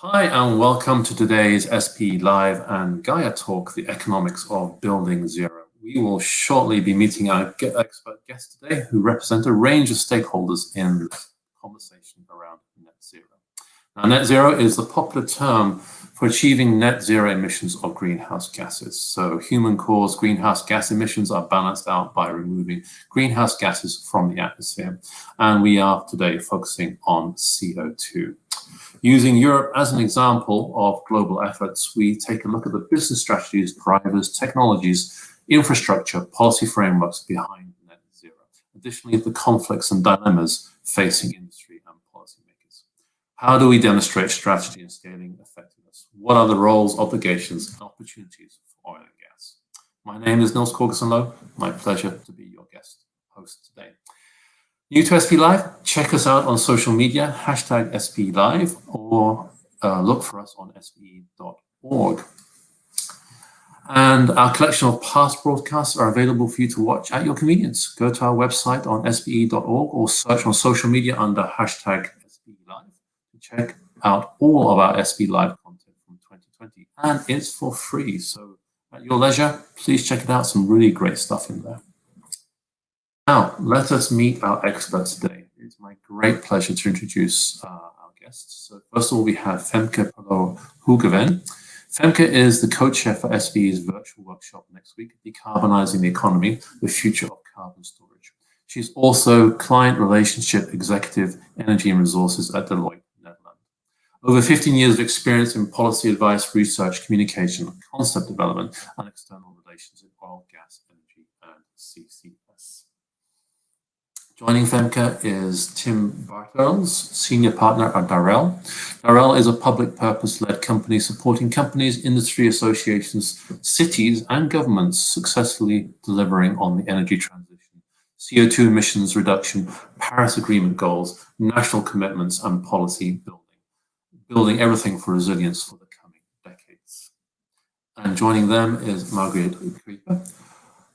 Hi and welcome to today's SPE Live and Gaia Talk, the economics of building zero. We will shortly be meeting our expert guests today who represent a range of stakeholders in this conversation around net zero. Now, net zero is the popular term for achieving net zero emissions of greenhouse gases. So human-caused greenhouse gas emissions are balanced out by removing greenhouse gases from the atmosphere. And we are today focusing on CO2. Using Europe as an example of global efforts, we take a look at the business strategies, drivers, technologies, infrastructure, policy frameworks behind net zero. Additionally, the conflicts and dilemmas facing industry and policymakers. How do we demonstrate strategy and scaling effectiveness? What are the roles, obligations, and opportunities for oil and gas? My name is Niels Corgerson-Low. My pleasure to be your guest host today. New to SPE Live, check us out on social media, hashtag SPE Live, or look for us on SPE.org. And our collection of past broadcasts are available for you to watch at your convenience. Go to our website on SPE.org or search on social media under hashtag SPE Live to check out all of our SPE Live content from 2020. And it's for free, so at your leisure, please check it out. Some really great stuff in there. Now, let us meet our experts today. It's my great pleasure to introduce our guests. So first of all, we have Femke Perlot-Hoogeveen. Femke is the co-chair for SPE's virtual workshop next week, Decarbonizing the Economy, the Future of Carbon Storage. She's also Client Relationship Executive, Energy and Resources at Deloitte, Netherlands. Over 15 years of experience in policy advice, research, communication, concept development, and external relations in oil, gas, energy, and CCS. Joining Femke is Tim Bertels, Senior Partner at DAREL. DAREL is a public purpose-led company supporting companies, industry associations, cities, and governments successfully delivering on the energy transition, CO2 emissions reduction, Paris Agreement goals, national commitments, and policy building everything for resilience for the coming decades. And joining them is Margriet, Kuijper,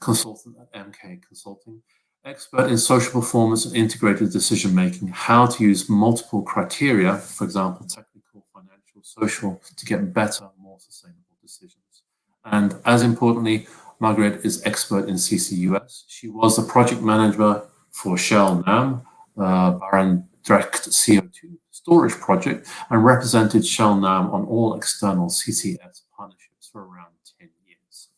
consultant at MK Consulting, expert in social performance and integrated decision-making, how to use multiple criteria, for example, technical, financial, social, to get better, more sustainable decisions. And as importantly, Margriet is expert in CCUS. She was the project manager for Shell NAM, Barendrecht CO2 storage project, and represented Shell NAM on all external CCS partnerships for around 10 years.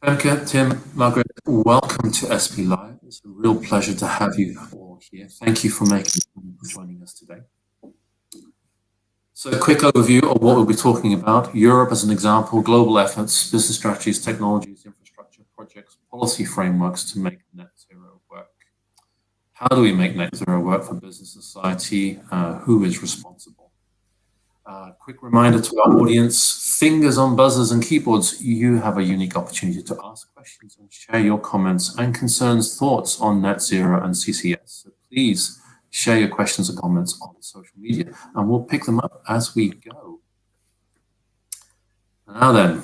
Femke, Tim, Margriet, welcome to SPE Live. It's a real pleasure to have you all here. Thank you for joining us today. So a quick overview of what we'll be talking about. Europe as an example, global efforts, business strategies, technologies, infrastructure, projects, policy frameworks to make net zero work. How do we make net zero work for business society? Who is responsible? Quick reminder to our audience, fingers on buzzers and keyboards, you have a unique opportunity to ask questions and share your comments and concerns, thoughts on net zero and CCS. So please share your questions and comments on social media and we'll pick them up as we go. Now then,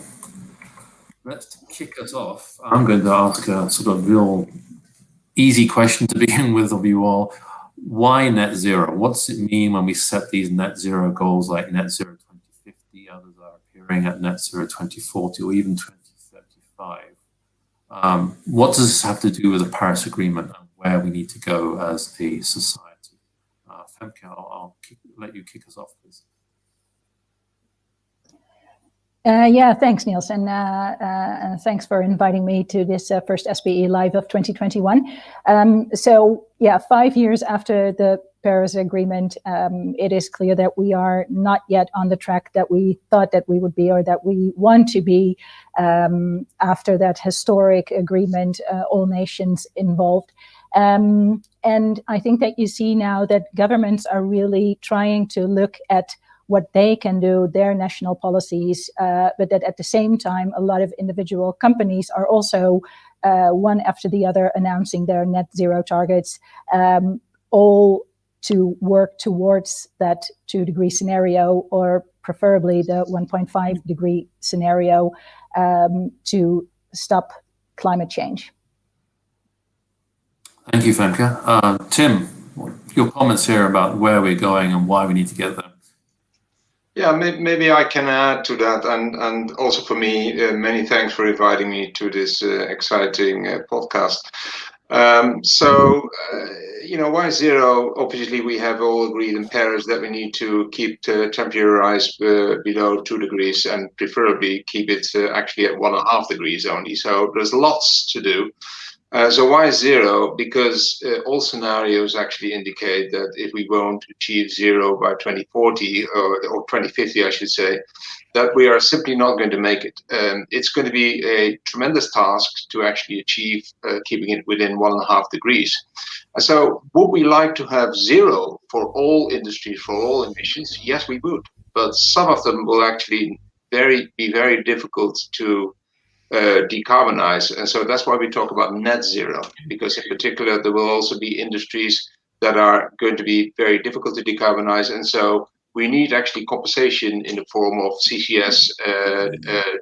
let's kick us off. I'm going to ask a sort of real easy question to begin with of you all. Why net zero? What does it mean when we set these net zero goals like net zero 2050, others are appearing at net zero 2040 or even 2035? What does this have to do with the Paris Agreement and where we need to go as a society? Femke, I'll let you kick us off, please. Yeah, thanks, Niels, and thanks for inviting me to this first SPE Live of 2021. So, yeah, 5 years after the Paris Agreement, it is clear that we are not yet on the track that we thought that we would be or that we want to be after that historic agreement, all nations involved. And I think that you see now that governments are really trying to look at what they can do, their national policies, but that at the same time, a lot of individual companies are also one after the other announcing their net zero targets, all to work towards that 2-degree scenario, or preferably the 1.5 degree scenario, to stop climate change. Thank you, Femke. Tim, your comments here about where we're going and why we need to get there. Yeah, maybe I can add to that, and also for me, many thanks for inviting me to this exciting podcast. Why zero? Obviously, we have all agreed in Paris that we need to keep the temperature rise below 2 degrees, and preferably keep it actually at 1.5 degrees only. So there's lots to do. So why zero? Because all scenarios actually indicate that if we won't achieve zero by 2040 or 2050, I should say, that we are simply not going to make it. It's going to be a tremendous task to actually achieve keeping it within 1.5 degrees. And so would we like to have zero for all industries, for all emissions? Yes, we would. But some of them will actually be very difficult to decarbonize, and so that's why we talk about net zero, because in particular there will also be industries that are going to be very difficult to decarbonize, and so we need actually compensation in the form of CCS,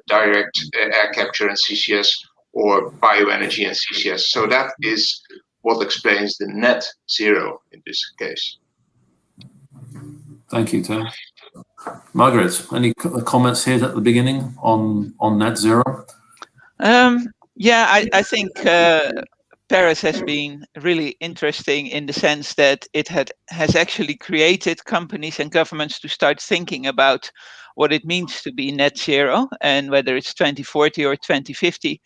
direct air capture and CCS, or bioenergy and CCS. So that is what explains the net zero in this case. Thank you, Tim. Margriet, any comments here at the beginning on net zero? I think Paris has been really interesting in the sense that it has actually created companies and governments to start thinking about what it means to be net zero, and whether it's 2040 or 2050.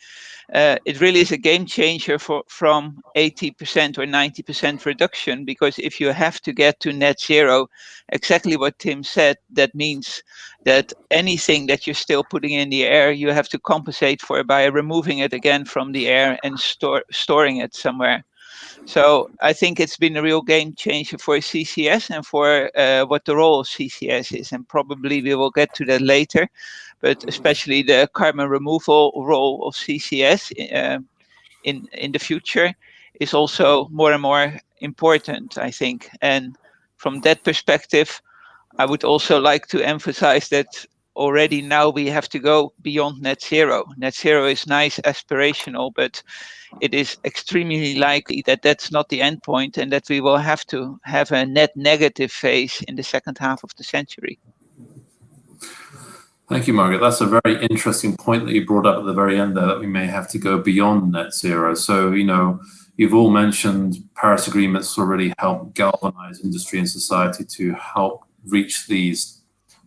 It really is a game changer from 80% or 90% reduction, because if you have to get to net zero, exactly what Tim said, that means that anything that you're still putting in the air, you have to compensate for by removing it again from the air and storing it somewhere. So I think it's been a real game changer for CCS and for what the role of CCS is, and probably we will get to that later. But especially the carbon removal role of CCS in the future is also more and more important, I think. And from that perspective, I would also like to emphasize that already now we have to go beyond net zero. Net zero is nice, aspirational, but it is extremely likely that that's not the end point, and that we will have to have a net negative phase in the second half of the century. Thank you, Margaret. That's a very interesting point that you brought up at the very end there, that we may have to go beyond net zero. So, you've all mentioned Paris agreements already help galvanize industry and society to help reach these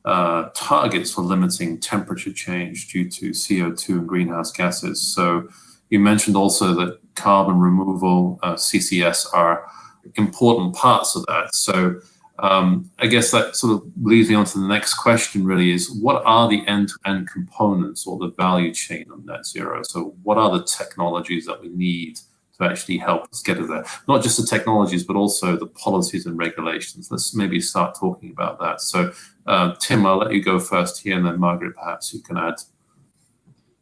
targets for limiting temperature change due to CO2 and greenhouse gases. So you mentioned also that carbon removal, CCS, are important parts of that. So I guess that sort of leads me on to the next question, really, is what are the end-to-end components or the value chain of net zero? So what are the technologies that we need to actually help us get to there? Not just the technologies, but also the policies and regulations. Let's maybe start talking about that. So Tim, I'll let you go first here, and then Margaret, perhaps you can add.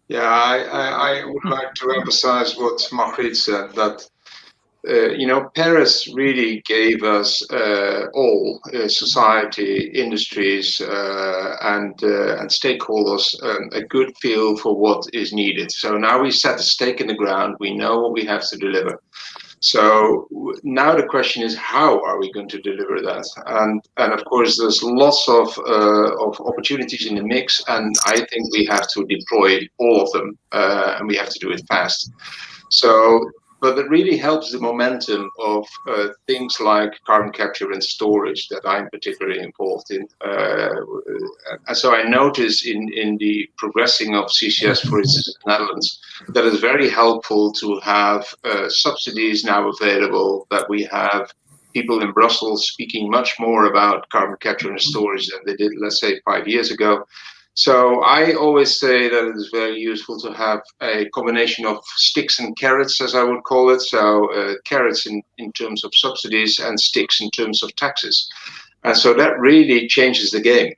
Yeah, I would like to emphasize what Margriet said, that Paris really gave us all, society, industries, and stakeholders a good feel for what is needed. So now we set a stake in the ground. We know what we have to deliver. So now the question is, how are we going to deliver that? And of course, there's lots of opportunities in the mix, and I think we have to deploy all of them, and we have to do it fast. So. But it really helps the momentum of things like carbon capture and storage that I'm particularly involved in. And so I notice in the progressing of CCS, for instance, in the Netherlands, that it's very helpful to have subsidies now available, that we have people in Brussels speaking much more about carbon capture and storage than they did, let's say, 5 years ago. So I always say that it is very useful to have a combination of sticks and carrots, as I would call it. So carrots in terms of subsidies, and sticks in terms of taxes. And so that really changes the game.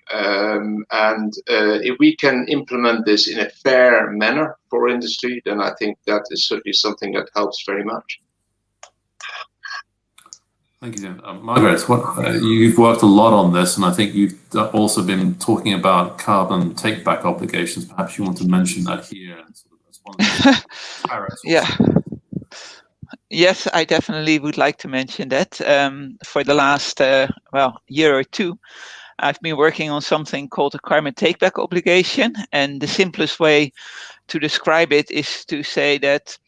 And if we can implement this in a fair manner for industry, then I think that is certainly something that helps very much. Thank you, Tim. Margaret, you've worked a lot on this, and I think you've also been talking about carbon take-back obligations. Perhaps you want to mention that here. And sort of as one of the Yes, I definitely would like to mention that. For the last year or two, I've been working on something called a carbon take-back obligation, and the simplest way to describe it is to say that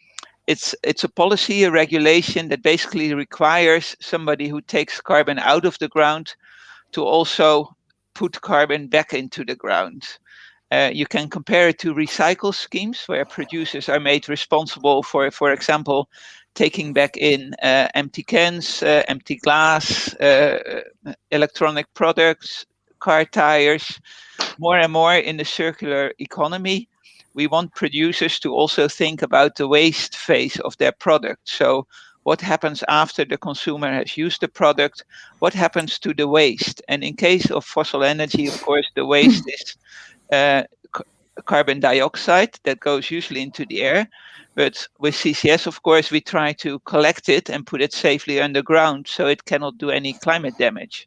it's a policy, a regulation that basically requires somebody who takes carbon out of the ground to also put carbon back into the ground. You can compare it to recycle schemes where producers are made responsible for example, taking back in empty cans, empty glass, electronic products, car tires. More and more in the circular economy, we want producers to also think about the waste phase of their product. So what happens after the consumer has used the product? What happens to the waste? And in case of fossil energy, of course, the waste is carbon dioxide that goes usually into the air. But with CCS, of course, we try to collect it and put it safely underground so it cannot do any climate damage.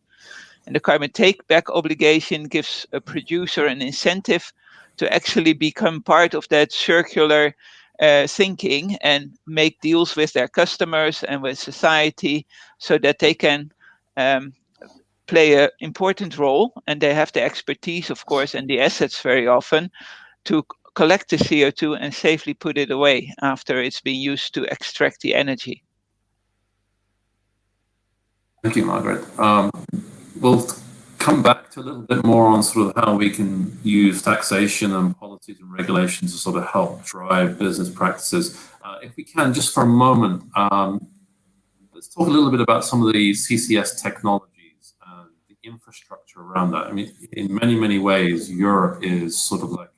And the carbon take-back obligation gives a producer an incentive to actually become part of that circular thinking and make deals with their customers and with society so that they can play an important role, and they have the expertise, of course, and the assets very often to collect the CO2 and safely put it away after it's been used to extract the energy. Thank you, Margriet. We'll come back to a little bit more on sort of how we can use taxation and policies and regulations to sort of help drive business practices. If we can, just for a moment, let's talk a little bit about some of the CCS technologies and the infrastructure around that. I mean, in many, many ways, Europe is sort of like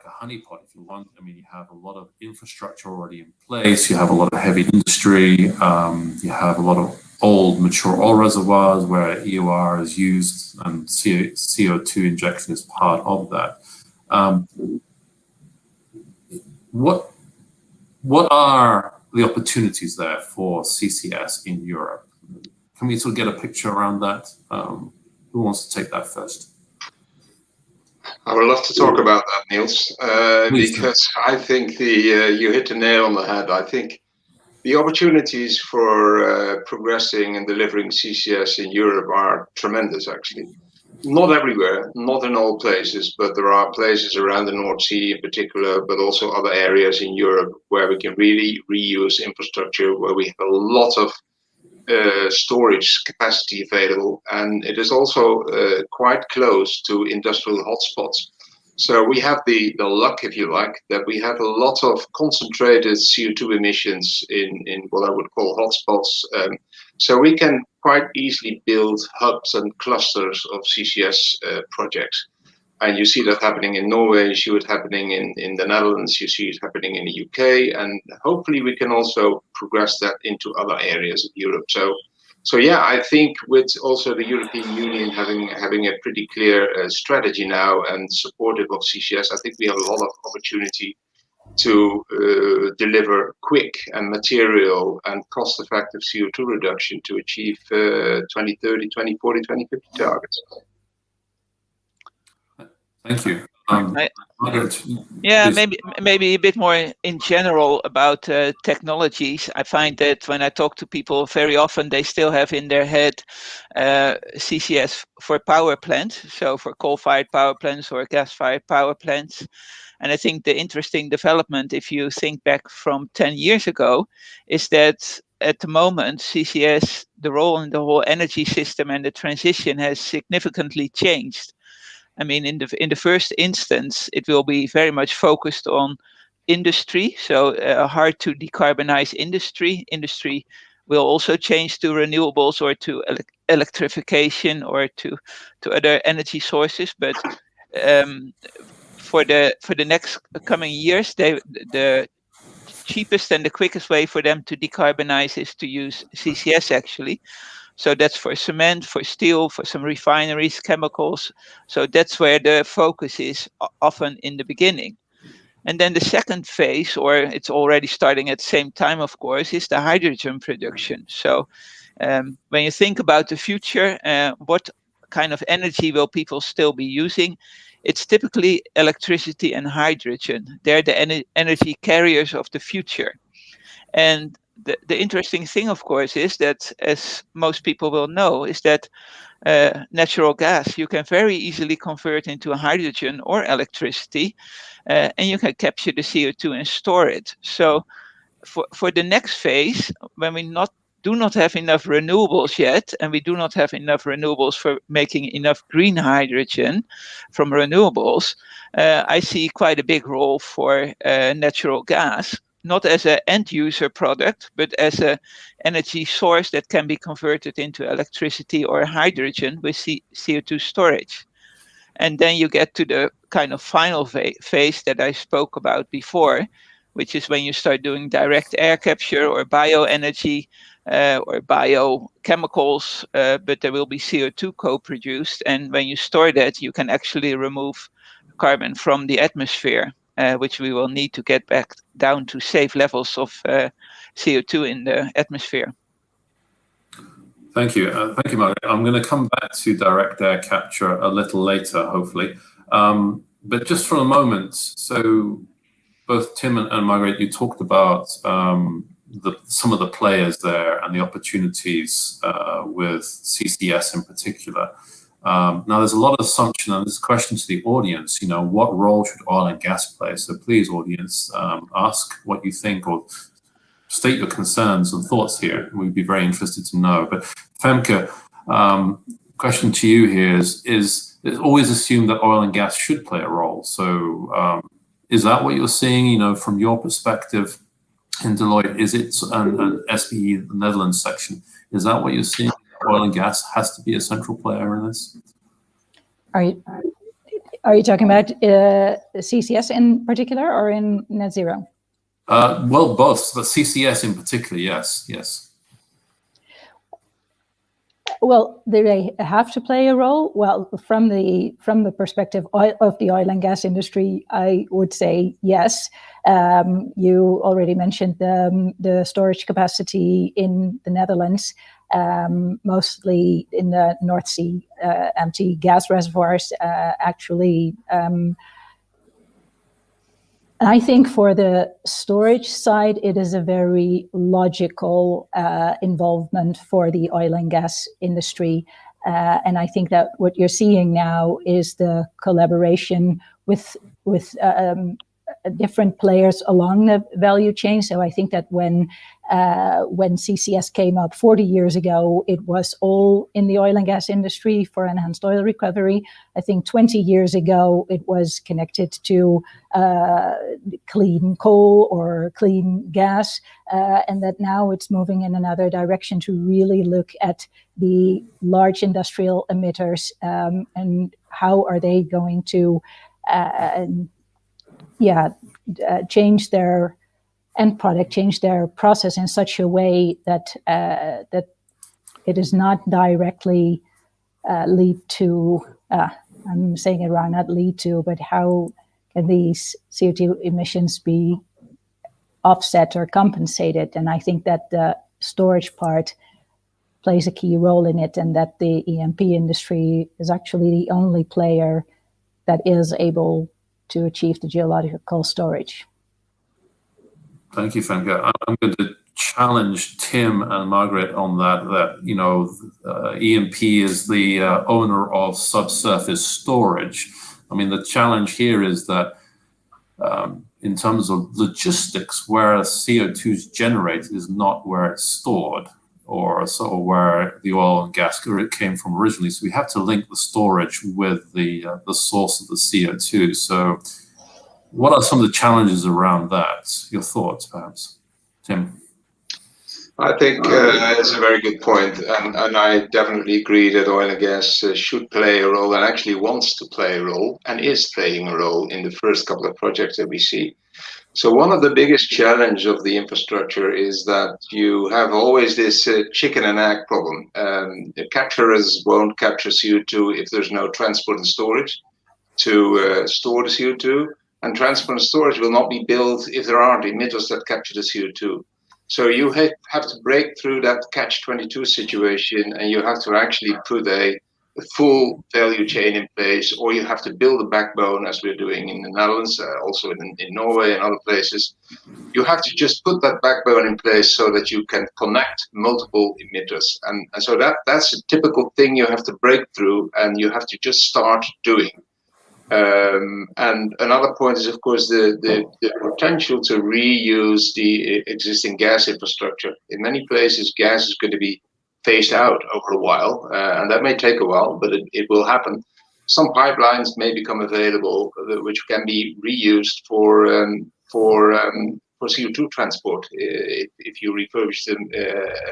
a honeypot, if you want. I mean, you have a lot of infrastructure already in place. You have a lot of heavy industry. You have a lot of old mature oil reservoirs where EOR is used and CO2 injection is part of that. What are the opportunities there for CCS in Europe? Can we sort of get a picture around that? Who wants to take that first? I would love to talk about that, Niels, because I think you hit the nail on the head. I think the opportunities for progressing and delivering CCS in Europe are tremendous, actually. Not everywhere, not in all places, but there are places around the North Sea in particular, but also other areas in Europe where we can really reuse infrastructure, where we have a lot of storage capacity available, and it is also quite close to industrial hotspots. So we have the luck, if you like, that we have a lot of concentrated CO2 emissions in what I would call hotspots. So we can quite easily build hubs and clusters of CCS projects. And you see that happening in Norway, you see it happening in the Netherlands, you see it happening in the UK, and hopefully we can also progress that into other areas of Europe. So yeah, I think with also the European Union having a pretty clear strategy now and supportive of CCS, I think we have a lot of opportunity to deliver quick and material and cost-effective CO2 reduction to achieve 2030, 2040, 2050 targets. Thank you. Yeah, maybe a bit more in general about technologies. I find that when I talk to people very often, they still have in their head CCS for power plants, so for coal-fired power plants or gas-fired power plants. And I think the interesting development, if you think back from 10 years ago, is that at the moment, CCS, the role in the whole energy system and the transition has significantly changed. I mean, in the first instance, it will be very much focused on industry, so hard to decarbonize industry. Industry will also change to renewables or to electrification or to other energy sources. But for the next coming years, the cheapest and the quickest way for them to decarbonize is to use CCS, actually. So that's for cement, for steel, for some refineries, chemicals. So that's where the focus is often in the beginning. And then the second phase, or it's already starting at the same time, of course, is the hydrogen production. So when you think about the future, what kind of energy will people still be using? It's typically electricity and hydrogen. They're the energy carriers of the future. And the interesting thing, of course, is that, as most people will know, is that natural gas you can very easily convert into hydrogen or electricity, and you can capture the CO2 and store it. So for the next phase, when we do not have enough renewables yet, and we do not have enough renewables for making enough green hydrogen from renewables, I see quite a big role for natural gas, not as an end user product, but as an energy source that can be converted into electricity or hydrogen with CO2 storage. And then you get to the kind of final phase that I spoke about before, which is when you start doing direct air capture or bioenergy or biochemicals, but there will be CO2 co-produced. And when you store that, you can actually remove carbon from the atmosphere, which we will need to get back down to safe levels of CO2 in the atmosphere. Thank you. Thank you, Margriet. I'm going to come back to direct air capture a little later, hopefully. But just for a moment, so both Tim and Margriet, you talked about some of the players there and the opportunities with CCS in particular. Now, there's a lot of assumption, and this question to the audience, what role should oil and gas play? So please, audience, ask what you think or state your concerns and thoughts here. We'd be very interested to know. But Femke, question to you here is it's always assumed that oil and gas should play a role. So is that what you're seeing, from your perspective in Deloitte? Is it an SPE, the Netherlands section, is that what you're seeing? Oil and gas has to be a central player in this? Are you talking about CCS in particular or in net zero? Well, both, but CCS in particular, yes. Well, do they have to play a role? Well, from the perspective of the oil and gas industry, I would say yes. You already mentioned the storage capacity in the Netherlands, mostly in the North Sea, empty gas reservoirs, actually. I think for the storage side, it is a very logical involvement for the oil and gas industry. And I think that what you're seeing now is the collaboration with different players along the value chain. So I think that when CCS came up 40 years ago, it was all in the oil and gas industry for enhanced oil recovery. I think 20 years ago, it was connected to clean coal or clean gas, and that now it's moving in another direction to really look at the large industrial emitters and how are they going to change their end product, change their process in such a way that that it does not directly lead to, I'm saying it wrong, not lead to, but how can these CO2 emissions be offset or compensated? And I think that the storage part plays a key role in it, and that the E&P industry is actually the only player that is able to achieve the geological storage. Thank you, Femke. I'm going to challenge Tim and Margriet on that E&P is the owner of subsurface storage. I mean, the challenge here is that in terms of logistics, where CO2 is generated is not where it's stored, or where the oil and gas came from originally. So we have to link the storage with the source of the CO2. So what are some of the challenges around that? Your thoughts, perhaps, Tim? I think it's a very good point, and I definitely agree that oil and gas should play a role, and actually wants to play a role, and is playing a role in the first couple of projects that we see. So one of the biggest challenge of the infrastructure is that you have always this chicken and egg problem. The capturers won't capture CO2 if there's no transport and storage to store the CO2, and transport and storage will not be built if there aren't emitters that capture the CO2. So you have to break through that catch-22 situation, and you have to actually put a a full value chain in place, or you have to build a backbone, as we're doing in the Netherlands, also in Norway and other places. You have to just put that backbone in place so that you can connect multiple emitters. And so that's a typical thing you have to break through, and you have to just start doing. And another point is, of course, the potential to reuse the existing gas infrastructure. In many places, gas is going to be phased out over a while, and that may take a while, but it will happen. Some pipelines may become available, which can be reused for CO2 transport if you refurbish them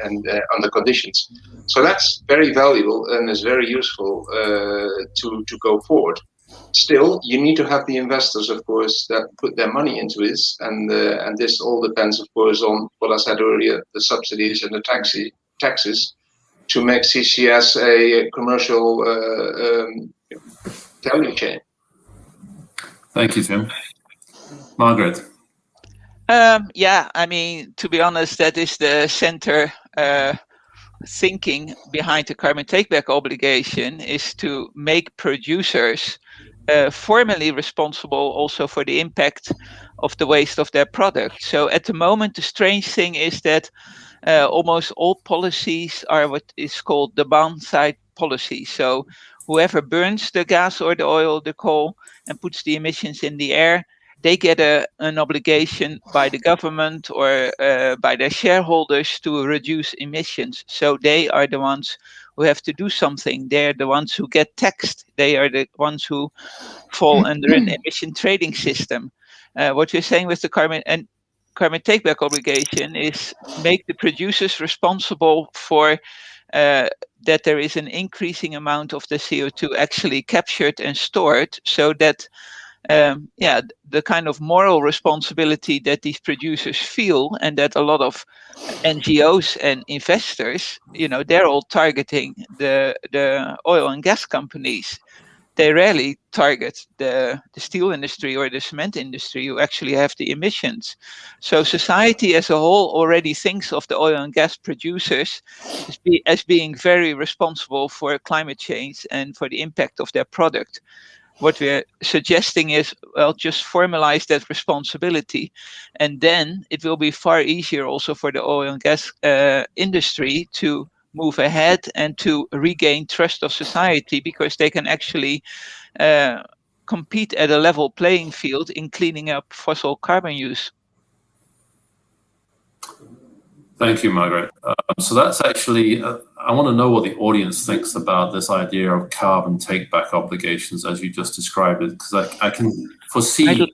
and under conditions. So that's very valuable and is very useful to go forward. Still, you need to have the investors, of course, that put their money into this, and this all depends, of course, on what I said earlier, the subsidies and the taxes, to make CCS a commercial value chain. Thank you, Tim. Margriet. Yeah, I mean, to be honest, that is the center thinking behind the carbon takeback obligation, is to make producers formally responsible also for the impact of the waste of their product. So at the moment, the strange thing is that almost all policies are what is called demand-side policy. So whoever burns the gas or the oil, the coal, and puts the emissions in the air, they get an obligation by the government or by their shareholders to reduce emissions. So they are the ones who have to do something. They're the ones who get taxed. They are the ones who fall under an emission trading system. What you're saying with the carbon takeback obligation is make the producers responsible for that there is an increasing amount of the CO2 actually captured and stored, so that the kind of moral responsibility that these producers feel, and that a lot of NGOs and investors, they're all targeting the oil and gas companies. They rarely target the steel industry or the cement industry, who actually have the emissions. So society as a whole already thinks of the oil and gas producers as being very responsible for climate change and for the impact of their product. What we're suggesting is, well, just formalize that responsibility, and then it will be far easier also for the oil and gas industry to move ahead and to regain trust of society, because they can actually compete at a level playing field in cleaning up fossil carbon use. Thank you, Margriet. So that's actually, I want to know what the audience thinks about this idea of carbon take-back obligations as you just described it, because I can foresee,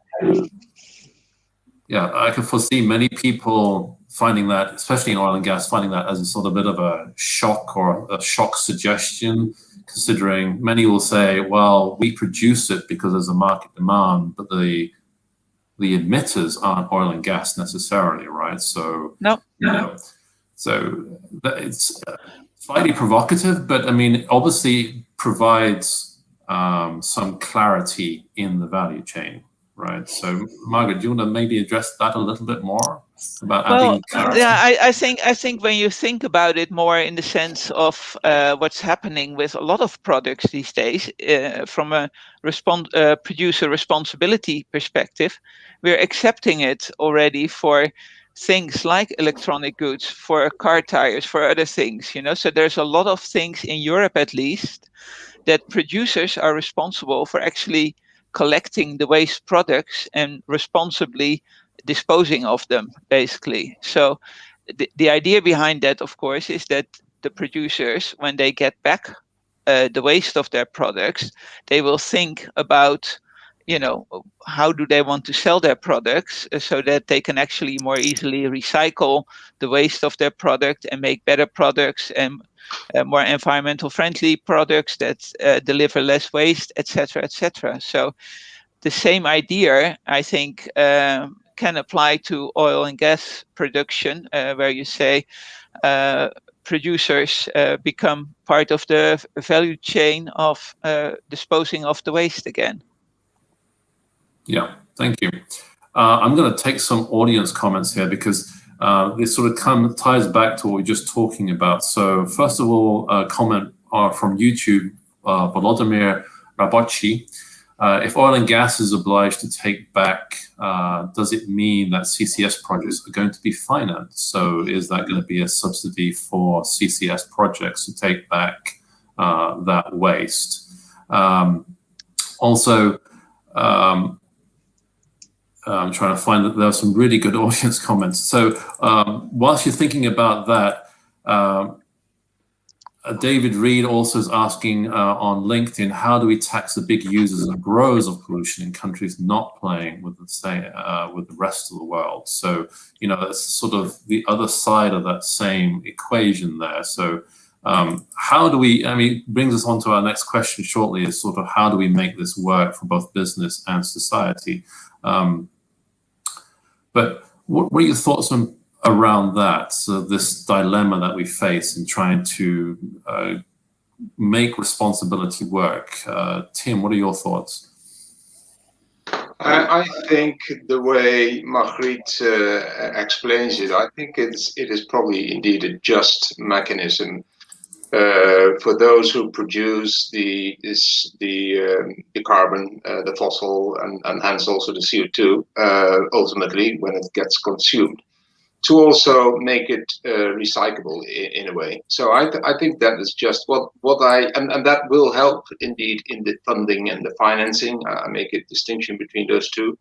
I can foresee many people finding that, especially in oil and gas, finding that as a sort of bit of a shock or a shock suggestion, considering many will say, well, we produce it because there's a market demand, but the emitters aren't oil and gas necessarily, right? So, so it's slightly provocative, but I mean, obviously provides some clarity in the value chain, right? So, Margriet, do you want to maybe address that a little bit more about adding clarity? Yeah, I think when you think about it more in the sense of what's happening with a lot of products these days, from a producer responsibility perspective, we're accepting it already for things like electronic goods, for car tires, for other things, So there's a lot of things in Europe, at least, that producers are responsible for actually collecting the waste products and responsibly disposing of them, basically. So the idea behind that, of course, is that the producers, when they get back the waste of their products, they will think about, how do they want to sell their products so that they can actually more easily recycle the waste of their product and make better products and more environmental friendly products that deliver less waste, etc., etc. So the same idea, I think, can apply to oil and gas production, where you say producers become part of the value chain of disposing of the waste again. Yeah, thank you. I'm going to take some audience comments here, because this sort of ties back to what we were just talking about. So first of all, a comment from YouTube Volodymyr Rabochi. If oil and gas is obliged to take back, does it mean that CCS projects are going to be financed? So is that going to be a subsidy for CCS projects to take back that waste? Also, I'm trying to find that there are some really good audience comments. So whilst you're thinking about that, David Reed also is asking on LinkedIn, how do we tax the big users and growers of pollution in countries not playing with with the rest of the world? So, you know, that's sort of the other side of that same equation there. So how do we, I mean, brings us on to our next question shortly, is sort of how do we make this work for both business and society? But what are your thoughts on around that, so this dilemma that we face in trying to make responsibility work? Tim, what are your thoughts? I think the way Margriet explains it, I think it is probably indeed a just mechanism for those who produce the carbon, the fossil, and hence also the CO2 ultimately when it gets consumed, to also make it recyclable in a way. So I think that is just and that will help indeed in the funding and the financing. I make a distinction between those two,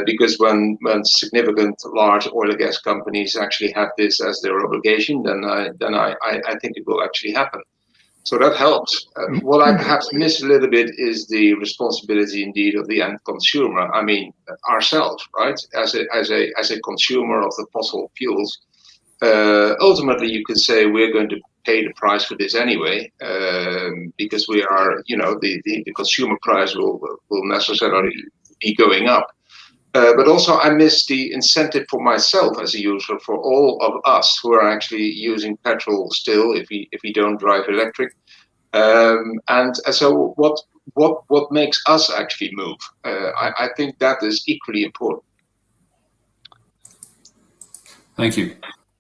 because when significant large oil and gas companies actually have this as their obligation, then I think it will actually happen. So that helps. What I perhaps miss a little bit is the responsibility indeed of the end consumer. I mean, ourselves, right? As a consumer of the fossil fuels, ultimately you could say we're going to pay the price for this anyway, because we are, you know, the consumer price will necessarily be going up. But also I miss the incentive for myself as a user, for all of us who are actually using petrol still, if we don't drive electric. And so what makes us actually move? I think that is equally important. Thank you.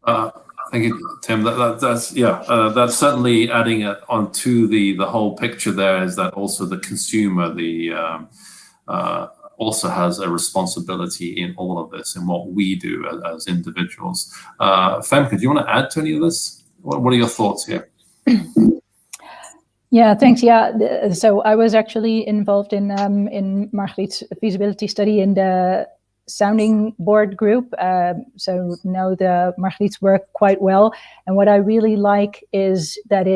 Thank you, Tim. That's certainly adding onto the whole picture. There is that also the consumer, also has a responsibility in all of this and what we do as individuals. Femke, do you want to add to any of this? What are your thoughts here? Yeah, thanks. Yeah, so I was actually involved in Margriet's feasibility study in the sounding board group, so know the Margriet's work quite well. And what I really like is that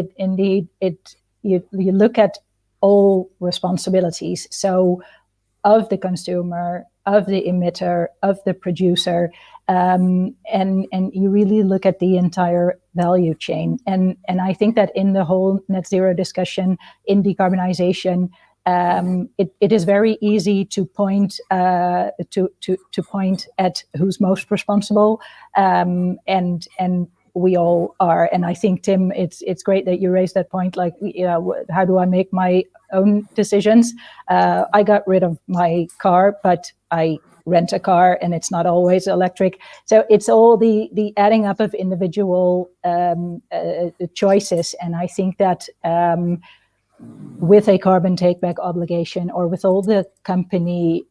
you look at all responsibilities. So of the consumer, of the emitter, of the producer, and you really look at the entire value chain. And I think that in the whole net zero discussion in decarbonization, it is very easy to point to point at who's most responsible, and we all are. And I think, Tim, it's great that you raised that point. Like, you know, how do I make my own decisions? I got rid of my car, but I rent a car, and it's not always electric. So it's all the adding up of individual choices. And I think that with a carbon take-back obligation, or with all the company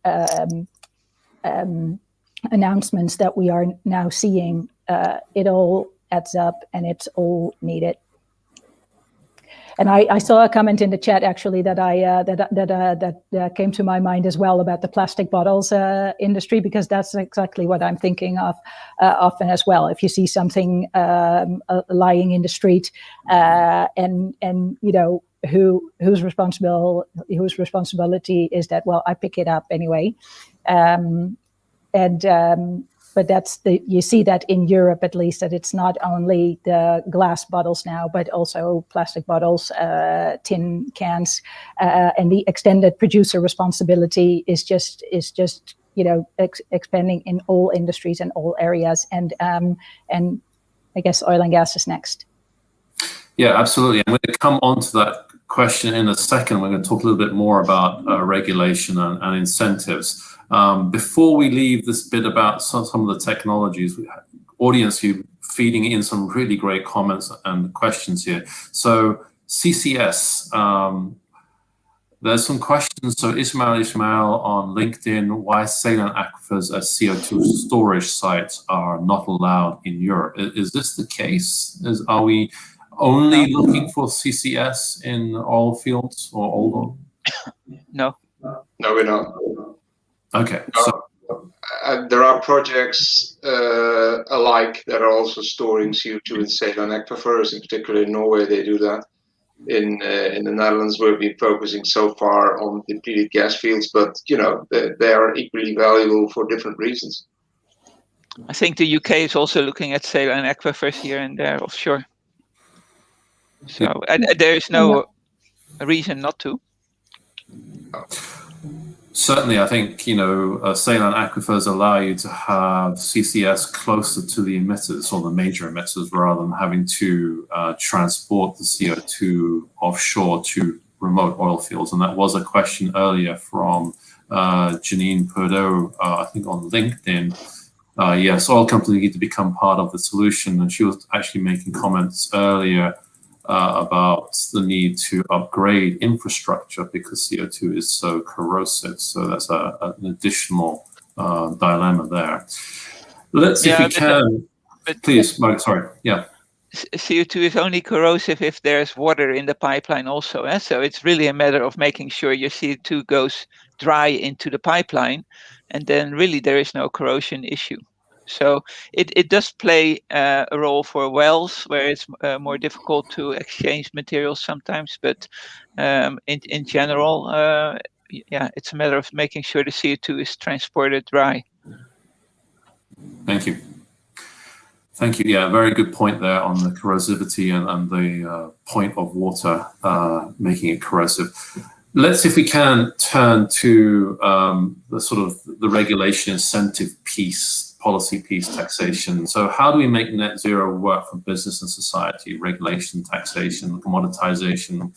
announcements that we are now seeing, it all adds up, and it's all needed. And I saw a comment in the chat actually that that came to my mind as well, about the plastic bottles industry, because that's exactly what I'm thinking of often as well. If you see something lying in the street, and you know, whose responsibility is that? Well, I pick it up anyway, but you see that in Europe, at least, that it's not only the glass bottles now, but also plastic bottles, tin cans, and the extended producer responsibility is just you know, expanding in all industries and all areas. And I guess oil and gas is next. Yeah, absolutely. I'm going to come on to that question in a second. We're going to talk a little bit more about regulation and incentives. Before we leave this bit about some of the technologies, audience, you feeding in some really great comments and questions here. So CCS. There's some questions. So Ismail on LinkedIn, why saline aquifers as CO2 storage sites are not allowed in Europe. Is this the case? Are we only looking for CCS in oil fields or all? No. No, we're not. Okay. No. So There are projects alike that are also storing CO2 in saline aquifers. In particular, in Norway, they do that. In the Netherlands, we've been focusing so far on depleted gas fields, but they are equally valuable for different reasons. I think the UK is also looking at saline aquifers here and there offshore. So there is no reason not to. Certainly, I think, saline aquifers allow you to have CCS closer to the emitters or the major emitters rather than having to transport the CO2 offshore to remote oil fields. And that was a question earlier from Janine Perlot, I think on LinkedIn. Yes, oil companies need to become part of the solution. And she was actually making comments earlier about the need to upgrade infrastructure because CO2 is so corrosive. So that's an additional dilemma there. Let's see if we can. Please, Mark, sorry. Yeah. CO2 is only corrosive if there's water in the pipeline also. So it's really a matter of making sure your CO2 goes dry into the pipeline, and then really there is no corrosion issue. So it does play a role for wells where it's more difficult to exchange materials sometimes, but in general, it's a matter of making sure the CO2 is transported dry. Thank you. Thank you. Yeah, very good point there on the corrosivity and the point of water making it corrosive. Let's see if we can turn to the sort of the regulation incentive piece, policy piece, taxation. So how do we make net zero work for business and society? Regulation, taxation, commoditization,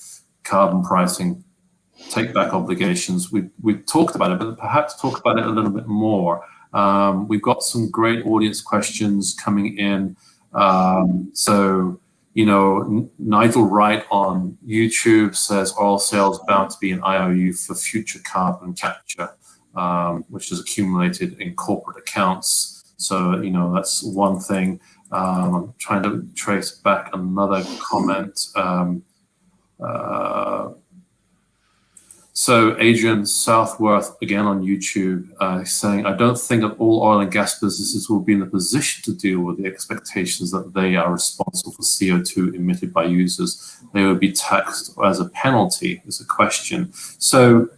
carbon pricing, take back obligations. We've talked about it, but perhaps talk about it a little bit more. We've got some great audience questions coming in. Nigel Wright on YouTube says oil sales bound to be an IOU for future carbon capture, which is accumulated in corporate accounts. So, that's one thing. I'm trying to trace back another comment. So Adrian Southworth, again on YouTube, saying, I don't think that all oil and gas businesses will be in a position to deal with the expectations that they are responsible for CO2 emitted by users. They would be taxed as a penalty, is a question. So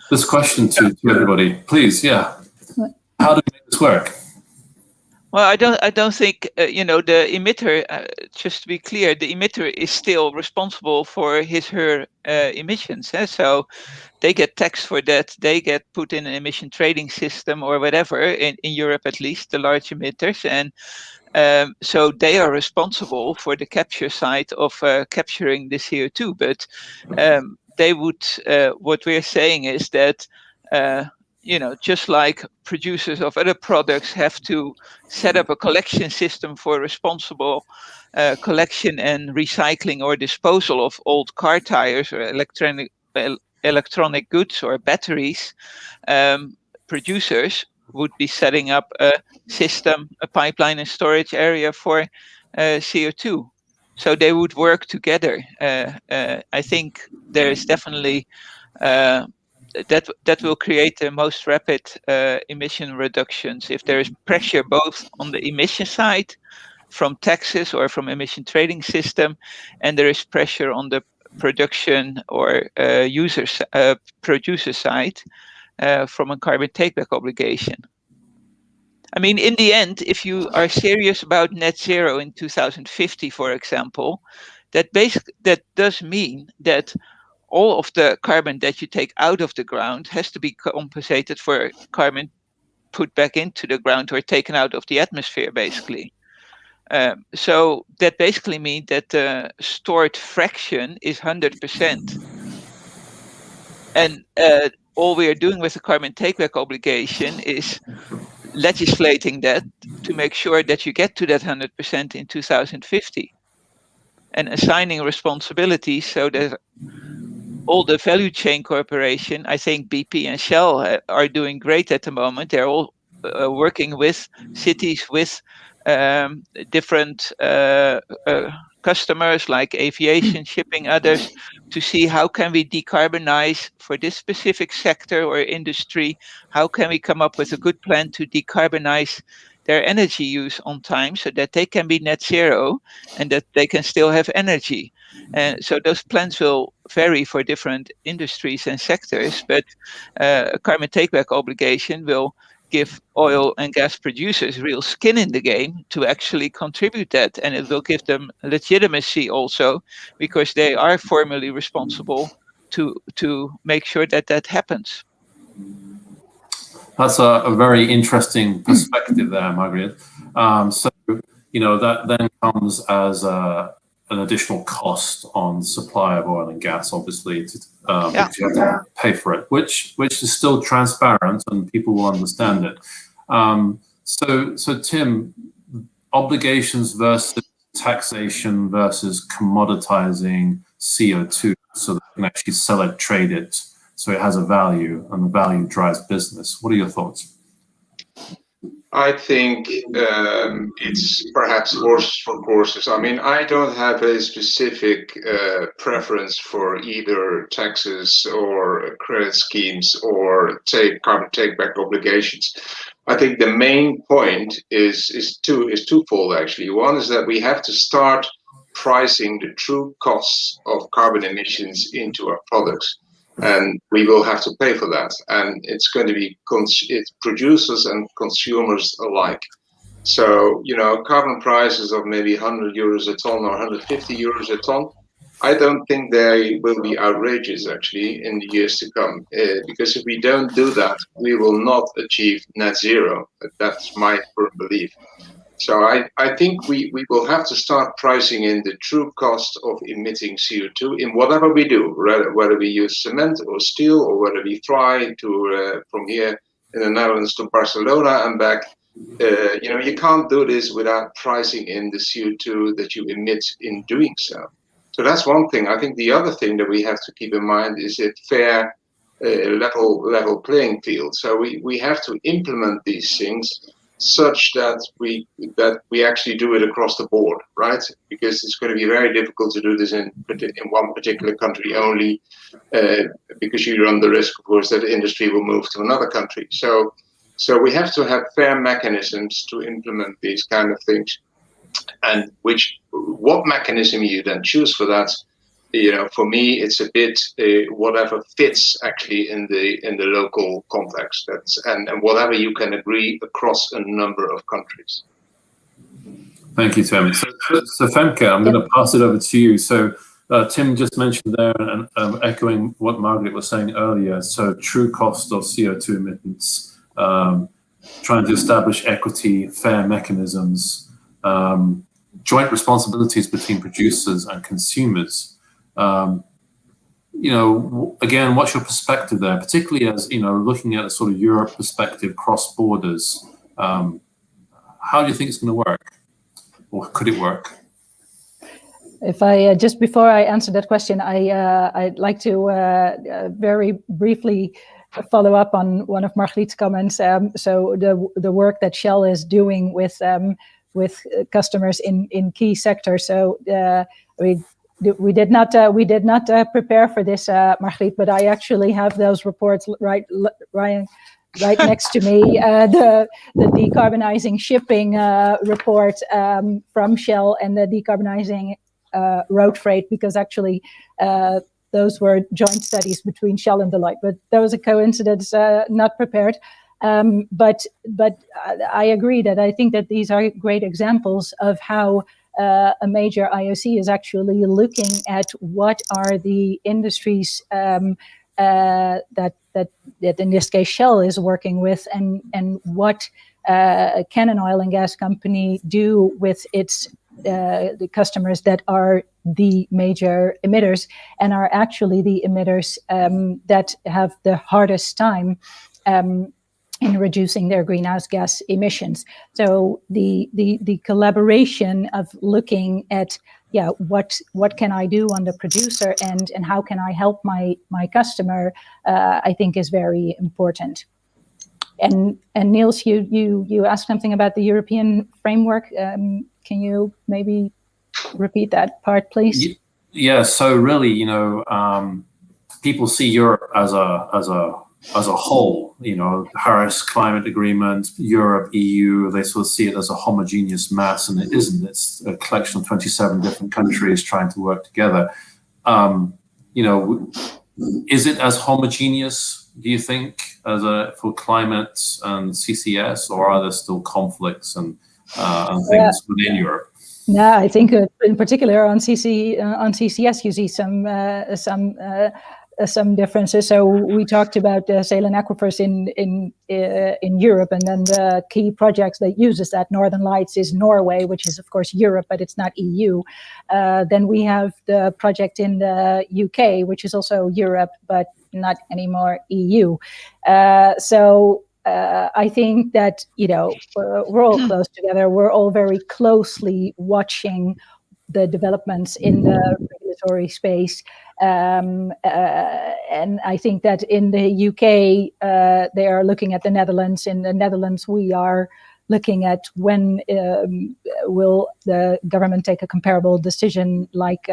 this question to everybody, please, how do we make this work? Well, I don't think the emitter. Just to be clear, the emitter is still responsible for her emissions. So they get taxed for that. They get put in an emission trading system or whatever in Europe, at least the large emitters, and so they are responsible for the capture side of capturing the CO2. But they would. What we're saying is that. Just like producers of other products have to set up a collection system for responsible collection and recycling or disposal of old car tires or electronic goods or batteries, producers would be setting up a system, a pipeline and storage area for CO2. So they would work together. I think there is definitely that will create the most rapid emission reductions if there is pressure both on the emission side from taxes or from emission trading system, and there is pressure on the production or producer side from a carbon takeback obligation. I mean, in the end, if you are serious about net zero in 2050, for example, that does mean that all of the carbon that you take out of the ground has to be compensated for carbon put back into the ground or taken out of the atmosphere, basically. So that basically means that the stored fraction is 100%. And all we are doing with the carbon takeback obligation is legislating that to make sure that you get to that 100% in 2050. and assigning responsibilities so that all the value chain corporation, I think BP and Shell are doing great at the moment. They're all working with cities, with different customers like aviation, shipping, others, to see how can we decarbonize for this specific sector or industry. How can we come up with a good plan to decarbonize their energy use on time so that they can be net zero and that they can still have energy. And so those plans will vary for different industries and sectors, but a carbon take-back obligation will give oil and gas producers real skin in the game to actually contribute that. And it will give them legitimacy also, because they are formally responsible to make sure that that happens. That's a very interesting perspective there, Margriet. So, that then comes as an additional cost on supply of oil and gas, obviously, because you have to pay for it, which is still transparent and people will understand it. So Tim, obligations versus taxation versus commoditizing CO2 so that you can actually sell it, trade it, so it has a value, and the value drives business. What are your thoughts? I think it's perhaps horses for courses. I mean, I don't have a specific preference for either taxes or credit schemes or carbon take-back obligations. I think the main point is twofold, actually. One is that we have to start pricing the true costs of carbon emissions into our products. And we will have to pay for that. And it's going to be it's producers and consumers alike. So, carbon prices of maybe 100 euros a ton or 150 euros a ton, I don't think they will be outrageous, actually, in the years to come. Because if we don't do that, we will not achieve net zero. That's my firm belief. So I think we will have to start pricing in the true cost of emitting CO2 in whatever we do, whether we use cement or steel, or whether we fly to from here in the Netherlands to Barcelona and back. You can't do this without pricing in the CO2 that you emit in doing so. So that's one thing. I think the other thing that we have to keep in mind is a fair level playing field. So we have to implement these things such that we actually do it across the board, right? Because it's going to be very difficult to do this in one particular country only, because you run the risk, of course, that the industry will move to another country. So we have to have fair mechanisms to implement these kind of things, and what mechanism you then choose for that. For me, it's a bit whatever fits actually in the local context. And whatever you can agree across a number of countries. Thank you, Tim. So Femke, I'm going to pass it over to you. So Tim just mentioned there, and echoing what Margriet was saying earlier. So true cost of CO2 emittance, trying to establish equity, fair mechanisms, joint responsibilities between producers and consumers. Again, what's your perspective there, particularly as, looking at a sort of Europe perspective, cross borders? How do you think it's going to work, or could it work? If I just before I answer that question, I'd like to very briefly follow up on one of Margriet's comments. So the work that Shell is doing with customers in key sectors. So we did not prepare for this, Margriet, but I actually have those reports right next to me. The decarbonizing shipping report from Shell, and the decarbonizing road freight, because actually those were joint studies between Shell and Deloitte. But that was a coincidence, not prepared. But I agree that I think that these are great examples of how a major IOC is actually looking at what are the industries that in this case Shell is working with, and what can an oil and gas company do with its the customers that are the major emitters and are actually the emitters that have the hardest time in reducing their greenhouse gas emissions. So the collaboration of looking at what can I do on the producer end and how can I help my customer, I think is very important. And Niels, you asked something about the European framework. Can you maybe repeat that part, please? Yeah. So really, people see Europe as a whole. Paris Climate Agreement, Europe, EU. They sort of see it as a homogeneous mass, and it isn't. It's a collection of 27 different countries trying to work together. Is it as homogeneous, do you think, for climate and CCS, or are there still conflicts and things within Europe? No, I think in particular on CCS you see some differences. So we talked about saline aquifers in Europe, and then the key projects that uses that Northern Lights is Norway, which is of course Europe, but it's not EU. Then we have the project in the UK, which is also Europe, but not anymore EU. I think that we're all close together. We're all very closely watching the developments in the regulatory space, and I think that in the UK they are looking at the Netherlands. In the Netherlands, we are looking at when will the government take a comparable decision, like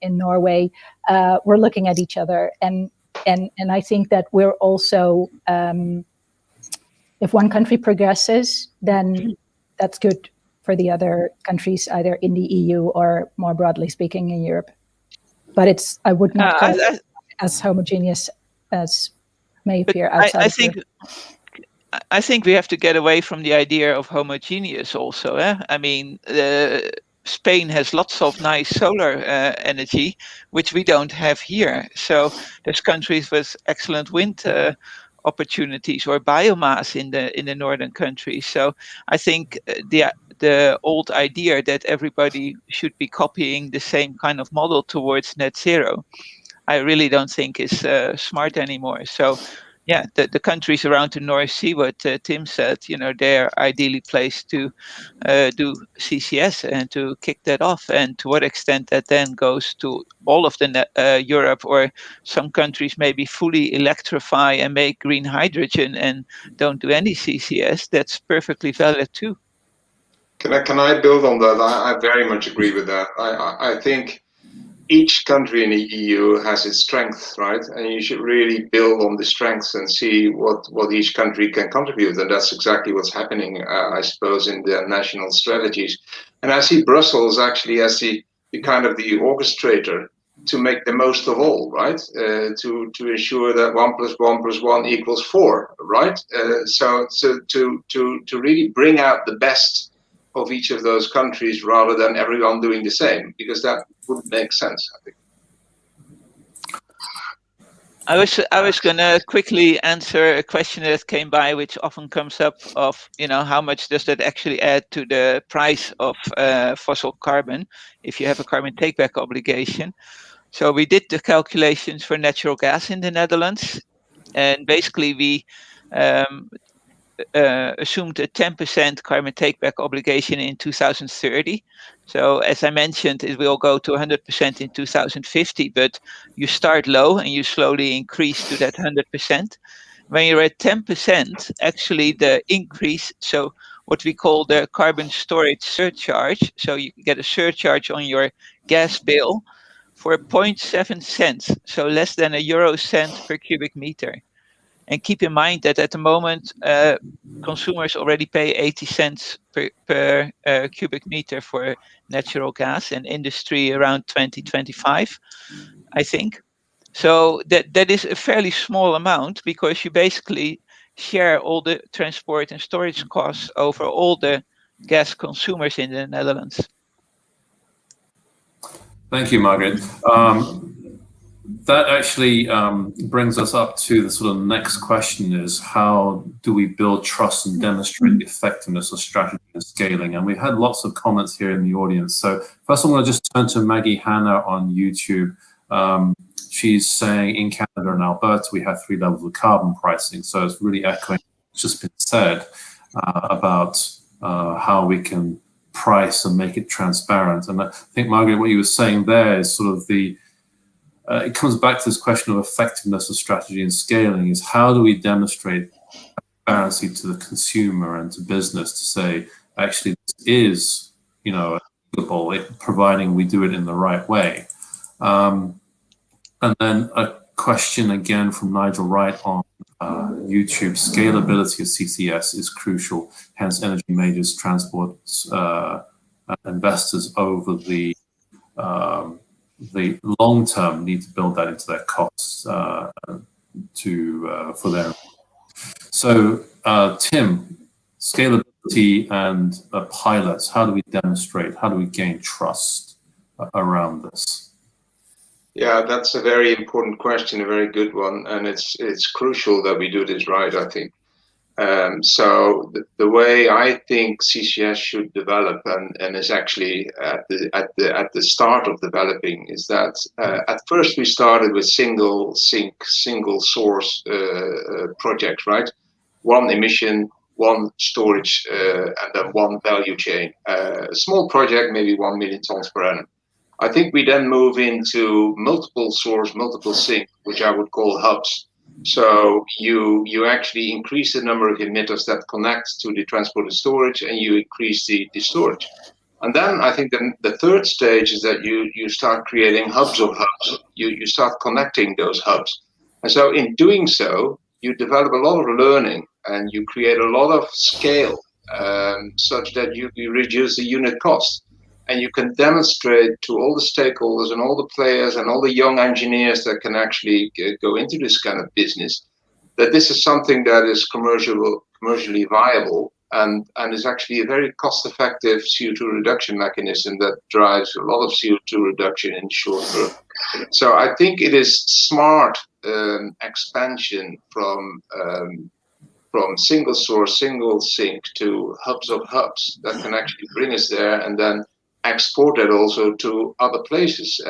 in Norway. We're looking at each other, and I think that we're also. If one country progresses, then that's good for the other countries, either in the EU or more broadly speaking in Europe. But I would not call it as homogeneous as may appear outside of Europe. I think we have to get away from the idea of homogeneous also. I mean, Spain has lots of nice solar energy, which we don't have here. So there's countries with excellent wind opportunities or biomass in the northern countries. So I think the old idea that everybody should be copying the same kind of model towards net zero, I really don't think is smart anymore. So yeah, the countries around the North Sea, what Tim said, they're ideally placed to do CCS and to kick that off. And to what extent that then goes to all of the Europe, or some countries maybe fully electrify and make green hydrogen and don't do any CCS, that's perfectly valid too. Can I build on that? I very much agree with that. I think each country in the EU has its strengths, right? And you should really build on the strengths and see what each country can contribute. And that's exactly what's happening, I suppose, in the national strategies. And I see Brussels actually as the kind of the orchestrator to make the most of all, right? To ensure that 1 + 1 + 1 = 4, right? So to really bring out the best of each of those countries rather than everyone doing the same, because that wouldn't make sense, I think. I was gonna quickly answer a question that came by, which often comes up of, how much does that actually add to the price of fossil carbon if you have a carbon take-back obligation? So we did the calculations for natural gas in the Netherlands, and basically we assumed a 10% carbon take-back obligation in 2030. So as I mentioned, it will go to 100% in 2050, but you start low and you slowly increase to that 100%. When you're at 10%, actually the increase, so what we call the carbon storage surcharge, so you get a surcharge on your gas bill for 0.7 cents, so less than a euro cent per cubic meter. And keep in mind that at the moment, consumers already pay 80 cents per cubic meter for natural gas, and industry around 20-25, I think. So that is a fairly small amount, because you basically share all the transport and storage costs over all the gas consumers in the Netherlands. Thank you, Margriet. That actually brings us up to the sort of next question, is how do we build trust and demonstrate the effectiveness of strategy and scaling? And we've had lots of comments here in the audience. So first I'm going to just turn to Maggie Hanna on YouTube. She's saying in Canada and Alberta, we have 3 levels of carbon pricing. So it's really echoing just been said about how we can price and make it transparent. And I think, Margriet, what you were saying there is sort of it comes back to this question of effectiveness of strategy and scaling, is how do we demonstrate transparency to the consumer and to business to say, actually, this is, achievable, providing we do it in the right way. And then a question again from Nigel Wright on YouTube: scalability of CCS is crucial, hence energy majors, transport investors over the long term need to build that into their costs for their. So Tim, scalability and pilots, how do we demonstrate, how do we gain trust around this? Yeah, that's a very important question, a very good one, and it's crucial that we do this right, I think. So the way I think CCS should develop and is actually at the start of developing is that at first we started with single source project, right? One emission, one storage, and then one value chain. A small project, maybe 1 million tons per annum. I think we then move into multiple source, multiple sink, which I would call hubs. So you actually increase the number of emitters that connect to the transport and storage, and you increase the storage. And then I think the third stage is that you start creating hubs of hubs. You start connecting those hubs. And so in doing so, you develop a lot of learning and you create a lot of scale such that you reduce the unit cost. And you can demonstrate to all the stakeholders and all the players and all the young engineers that can actually go into this kind of business that this is something that is commercially viable and is actually a very cost-effective CO2 reduction mechanism that drives a lot of CO2 reduction in the short term. So I think it is smart expansion from single source, single sink to hubs of hubs that can actually bring us there, and then export it also to other places,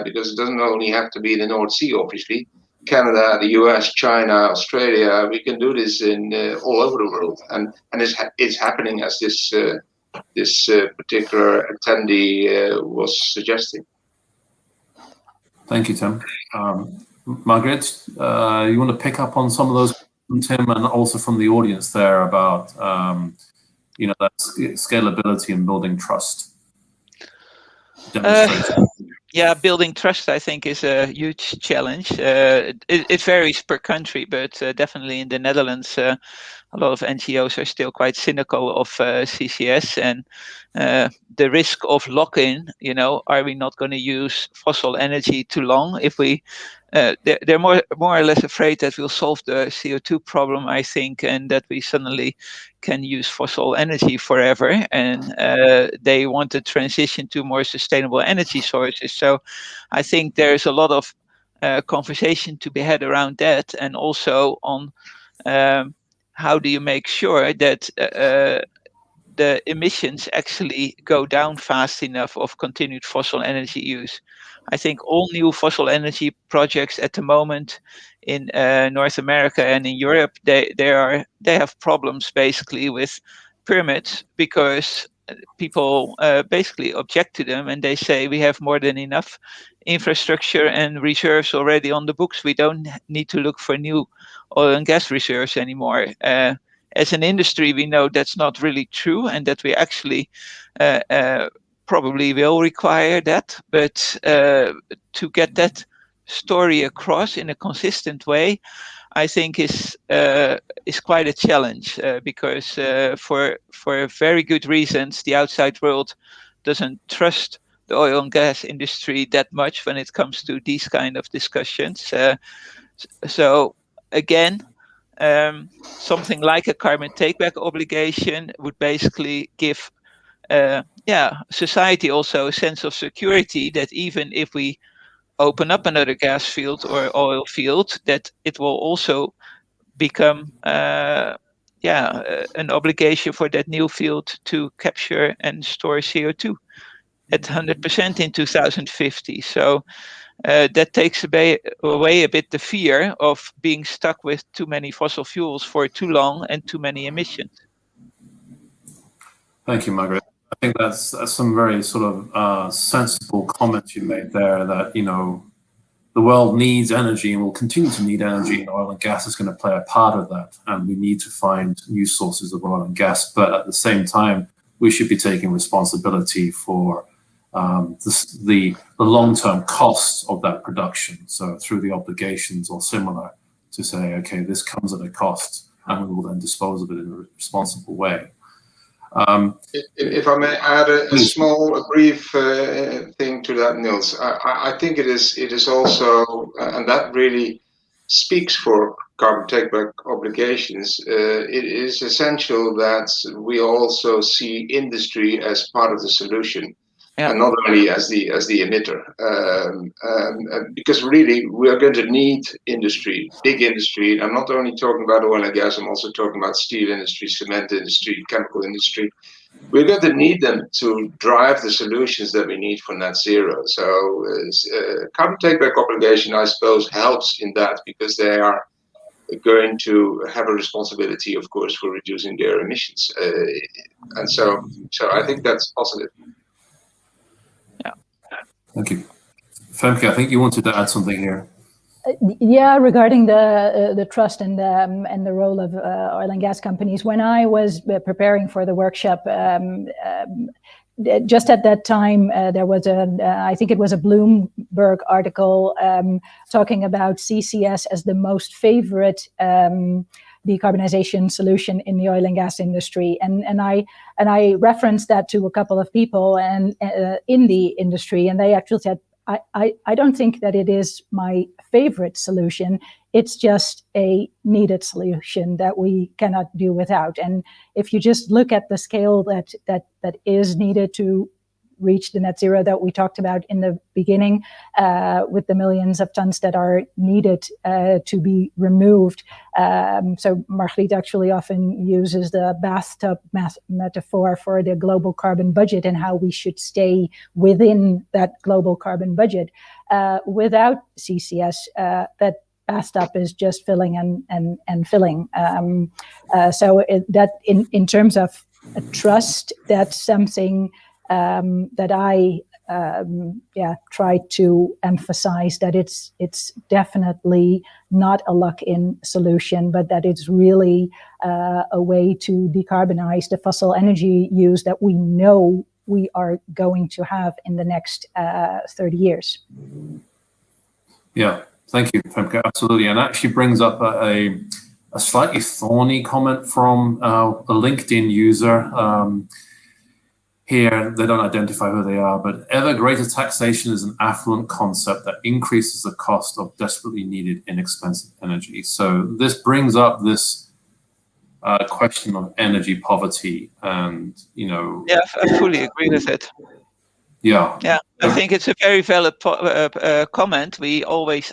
because it doesn't only have to be in the North Sea, obviously. Canada, the US, China, Australia, we can do this in all over the world, and it's happening as this particular attendee was suggesting. Thank you, Tim. Margriet, you want to pick up on some of those from Tim and also from the audience there about that scalability and building trust? Yeah, building trust, I think, is a huge challenge. It varies per country, but definitely in the Netherlands, a lot of NGOs are still quite cynical of CCS and the risk of lock-in. Are we not going to use fossil energy too long? If we, they're more or less afraid that we'll solve the CO2 problem, I think, and that we suddenly can use fossil energy forever, and they want to transition to more sustainable energy sources. So I think there's a lot of conversation to be had around that, and also on how do you make sure that the emissions actually go down fast enough of continued fossil energy use. I think all new fossil energy projects at the moment in North America and in Europe, they have problems basically with permits, because people basically object to them, and they say we have more than enough infrastructure and reserves already on the books. We don't need to look for new oil and gas reserves anymore. As an industry, we know that's not really true, and that we actually probably will require that. But to get that story across in a consistent way, I think is quite a challenge, because for very good reasons, the outside world doesn't trust the oil and gas industry that much when it comes to these kind of discussions. So again, something like a carbon take-back obligation would basically give society also a sense of security that even if we open up another gas field or oil field, that it will also become an obligation for that new field to capture and store CO2. at 100% in 2050. So that takes away a bit the fear of being stuck with too many fossil fuels for too long and too many emissions. Thank you, Margriet. I think that's some very sort of sensible comments you made there, that, you know, the world needs energy and will continue to need energy, and oil and gas is going to play a part of that. And we need to find new sources of oil and gas. But at the same time, we should be taking responsibility for the long-term costs of that production. So through the obligations or similar, to say, okay, this comes at a cost, and we will then dispose of it in a responsible way. If I may add a brief thing to that, Niels, I think it is also, and that really speaks for carbon take-back obligations. It is essential that we also see industry as part of the solution, and not only as the emitter, because really we are going to need industry, big industry. I'm not only talking about oil and gas, I'm also talking about steel industry, cement industry, chemical industry. We're going to need them to drive the solutions that we need for net zero. So carbon take-back obligation, I suppose, helps in that, because they are going to have a responsibility, of course, for reducing their emissions. And so I think that's positive. Thank you. Femke, I think you wanted to add something here. Yeah, regarding the trust and the role of oil and gas companies. When I was preparing for the workshop, just at that time, there was I think it was a Bloomberg article talking about CCS as the most favorite decarbonization solution in the oil and gas industry, and I referenced that to a couple of people and in the industry, and they actually said, I don't think that it is my favorite solution. It's just a needed solution that we cannot do without. And if you just look at the scale that is needed to reach the net zero that we talked about in the beginning, with the millions of tons that are needed to be removed. So Margriet actually often uses the bathtub metaphor for the global carbon budget and how we should stay within that global carbon budget. Without CCS, that bathtub is just filling and filling. So that in terms of trust, that's something that I try to emphasize, that it's definitely not a lock-in solution, but that it's really a way to decarbonize the fossil energy use that we know we are going to have in the next 30 years. Yeah, thank you, Femke. Absolutely, and actually brings up a slightly thorny comment from a LinkedIn user. Here, they don't identify who they are, but ever greater taxation is an affluent concept that increases the cost of desperately needed inexpensive energy. So this brings up this question of energy poverty, and, you know... Yeah, I fully agree with it. Yeah. Yeah, I think it's a very valid comment. We always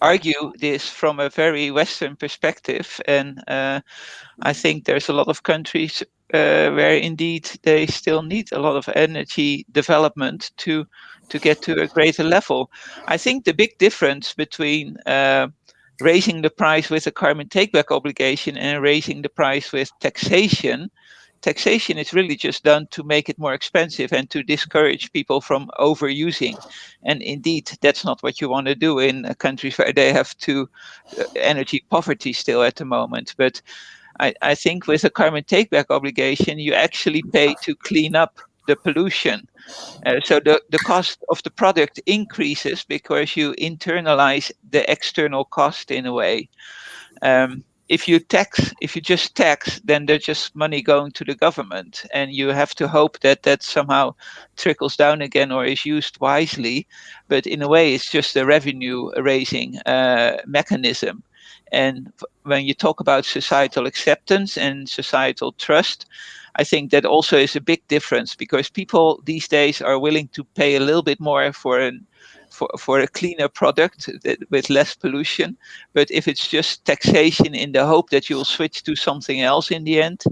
argue this from a very Western perspective, and I think there's a lot of countries where indeed they still need a lot of energy development to get to a greater level. I think the big difference between raising the price with a carbon take-back obligation and raising the price with taxation is really just done to make it more expensive and to discourage people from overusing. And indeed, that's not what you want to do in countries where they have energy poverty still at the moment. But I think with a carbon take-back obligation, you actually pay to clean up the pollution. So the cost of the product increases because you internalize the external cost in a way. If you just tax, then there's just money going to the government, and you have to hope that somehow trickles down again or is used wisely. But in a way, it's just a revenue raising mechanism. And when you talk about societal acceptance and societal trust, I think that also is a big difference, because people these days are willing to pay a little bit more for for a cleaner product with less pollution. But if it's just taxation in the hope that you'll switch to something else in the end,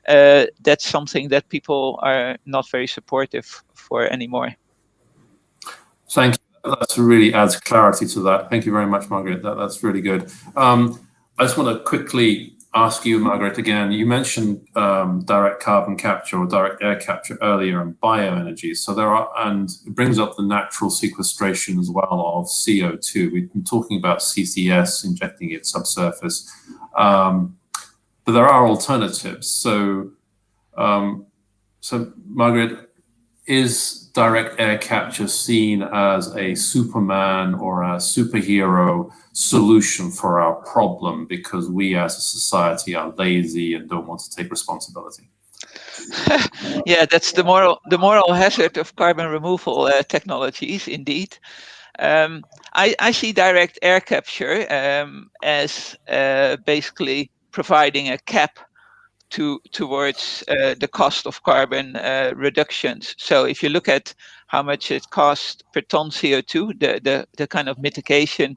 that's something that people are not very supportive for anymore. Thank you. That really adds clarity to that. Thank you very much, Margriet. That's really good. I just want to quickly ask you, Margriet, again, you mentioned direct carbon capture or direct air capture earlier and bioenergy. So there are, and it brings up the natural sequestration as well of CO2. We've been talking about CCS, injecting it subsurface, but there are alternatives. So, Margriet, is direct air capture seen as a Superman or a superhero solution for our problem because we as a society are lazy and don't want to take responsibility? Yeah, that's the moral hazard of carbon removal technologies, indeed. I see direct air capture as basically providing a cap towards the cost of carbon reductions. So if you look at how much it costs per ton CO2, the kind of mitigation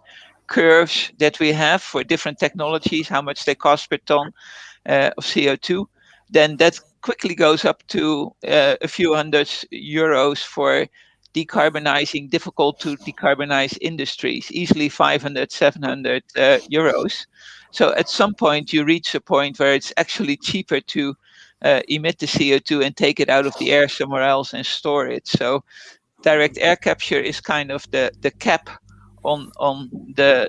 curves that we have for different technologies, how much they cost per ton of CO2, then that quickly goes up to a few €100 for decarbonizing difficult to decarbonize industries, easily 500, 700 euros. So at some point you reach a point where it's actually cheaper to emit the CO2 and take it out of the air somewhere else and store it. So direct air capture is kind of the cap on the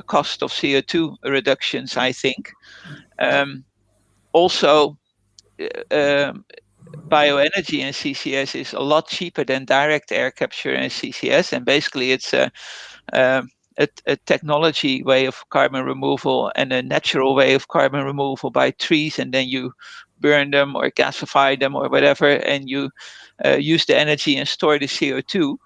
cost of CO2 reductions, I think. Also, bioenergy and CCS is a lot cheaper than direct air capture and CCS, and basically it's a technology way of carbon removal and a natural way of carbon removal by trees, and then you burn them or gasify them or whatever, and you use the energy and store the CO2.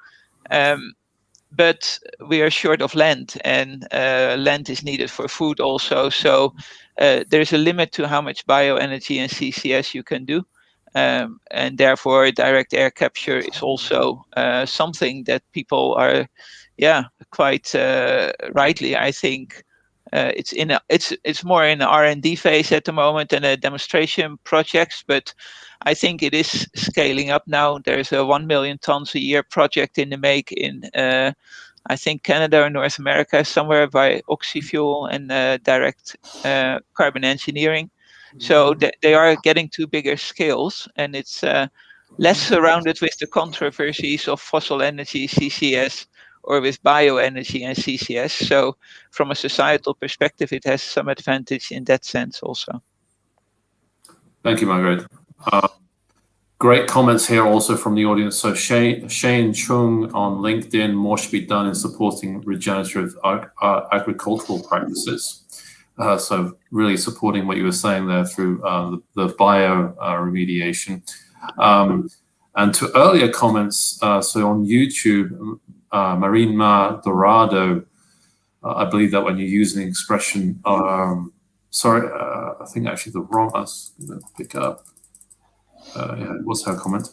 But we are short of land, and land is needed for food also. So there's a limit to how much bioenergy and CCS you can do. And therefore, direct air capture is also something that people are, quite rightly, I think. It's more in the R&D phase at the moment than a demonstration projects, but I think it is scaling up now. There's a 1 million tons a year project in the make in I think Canada or North America, somewhere by Oxyfuel and direct carbon engineering. So they are getting to bigger scales, and it's less surrounded with the controversies of fossil energy, CCS, or with bioenergy and CCS. So from a societal perspective, it has some advantage in that sense also. Thank you, Margriet. Great comments here also from the audience. So Shane Chung on LinkedIn, more should be done in supporting regenerative agricultural practices. So really supporting what you were saying there through the bio remediation. And to earlier comments, so on YouTube, Marina Dorado, I believe that when you're using the expression, sorry, I think actually the wrong, I was going to pick up, it was her comment.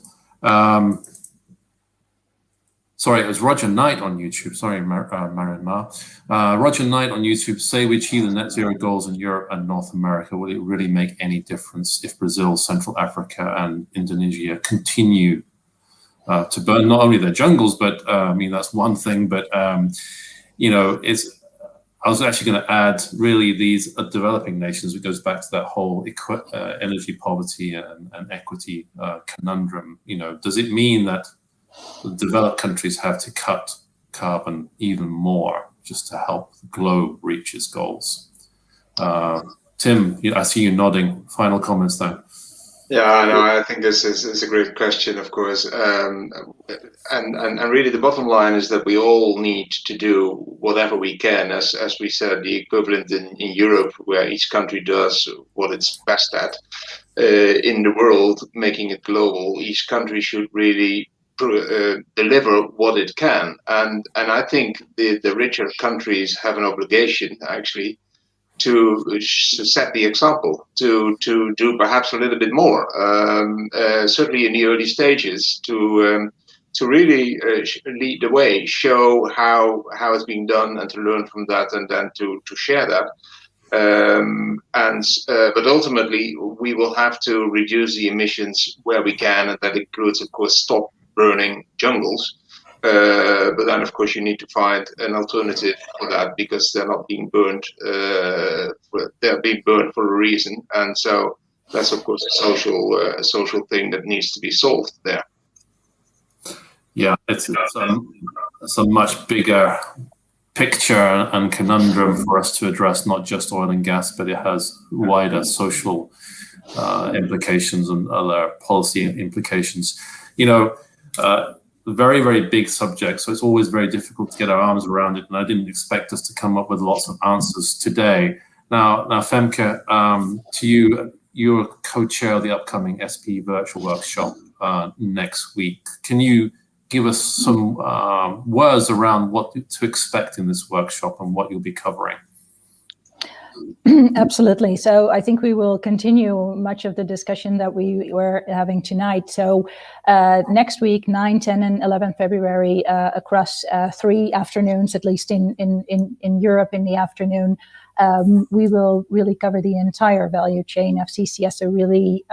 Sorry, it was Roger Knight on YouTube. Sorry, Marion Ma. Roger Knight on YouTube, say we achieve the net zero goals in Europe and North America, will it really make any difference if Brazil, Central Africa, and Indonesia continue to burn not only their jungles, but I mean, that's one thing, but you know, I was actually going to add really these developing nations. It goes back to that whole energy poverty and equity conundrum. You know, does it mean that the developed countries have to cut carbon even more just to help the globe reach its goals? Tim, I see you nodding. Final comments there. Yeah, no, I think this is a great question, of course, and really the bottom line is that we all need to do whatever we can, as we said, the equivalent in Europe, where each country does what it's best at. In the world, making it global, each country should really deliver what it can, and I think the richer countries have an obligation actually to set the example, to do perhaps a little bit more, certainly in the early stages, to to really lead the way, show how it's being done, and to learn from that, and then to share that. But ultimately, we will have to reduce the emissions where we can, and that includes, of course, stop burning jungles. But then, of course, you need to find an alternative for that, because they're not being burned. They're being burned for a reason, and so that's, of course, a social thing that needs to be solved there. Yeah, it's a much bigger picture and conundrum for us to address, not just oil and gas, but it has wider social implications and other policy implications. Very, very big subject, so it's always very difficult to get our arms around it, and I didn't expect us to come up with lots of answers today. Now Femke, to you, you're co-chair of the upcoming SPE virtual workshop next week. Can you give us some words around what to expect in this workshop and what you'll be covering? Absolutely. So I think we will continue much of the discussion that we were having tonight. So next week, 9, 10, and 11 February, across 3 afternoons, at least in Europe in the afternoon, we will really cover the entire value chain of CCS. So really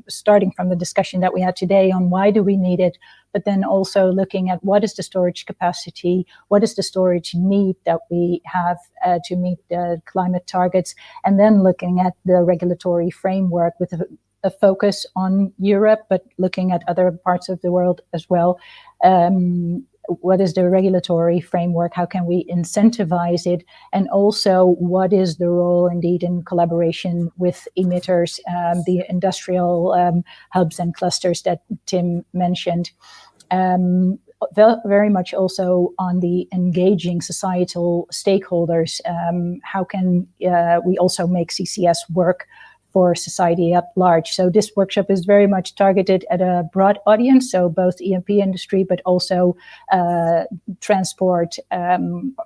starting from the discussion that we had today on why do we need it, but then also looking at what is the storage capacity, what is the storage need that we have to meet the climate targets, and then looking at the regulatory framework with a focus on Europe, but looking at other parts of the world as well. What is the regulatory framework? How can we incentivize it? And also, what is the role, indeed, in collaboration with emitters, the industrial hubs and clusters that Tim mentioned? Very much also on the engaging societal stakeholders. How can we also make CCS work for society at large? So this workshop is very much targeted at a broad audience, so both E&P industry, but also transport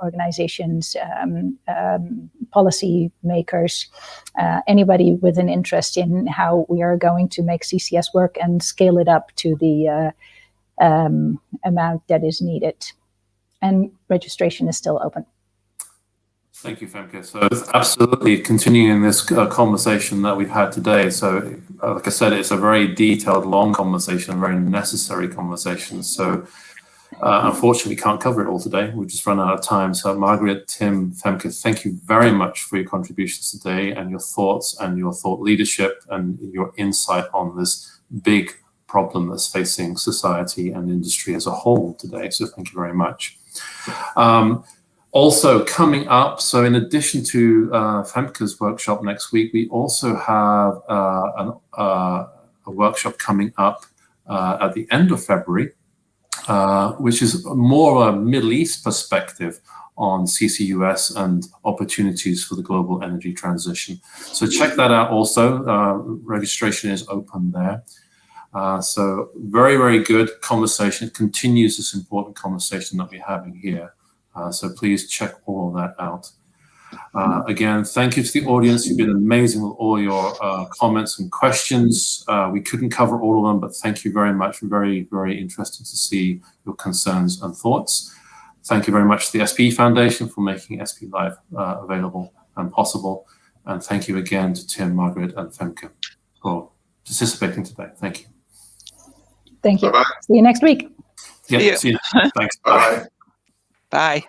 organizations, policy makers, anybody with an interest in how we are going to make CCS work and scale it up to the amount that is needed. And registration is still open. Thank you, Femke. So it's absolutely continuing this conversation that we've had today. So like I said, it's a very detailed, long conversation, a very necessary conversation. So unfortunately, we can't cover it all today. We've just run out of time. So Margriet, Tim, Femke, thank you very much for your contributions today and your thoughts and your thought leadership and your insight on this big problem that's facing society and industry as a whole today. So thank you very much. Also coming up, so in addition to Femke's workshop next week, we also have a workshop coming up at the end of February, which is more a Middle East perspective on CCUS and opportunities for the global energy transition. So check that out also. Registration is open there. So very, very good conversation. It continues this important conversation that we're having here. So please check all of that out. Again, thank you to the audience. You've been amazing with all your comments and questions. We couldn't cover all of them, but thank you very much. Very, very interested to see your concerns and thoughts. Thank you very much to the SPE Foundation for making SPE Live available and possible. And thank you again to Tim, Margriet, and Femke for participating today. Thank you. Thank you. Bye-bye. See you next week. Yeah, see you. Thanks. Bye. Bye.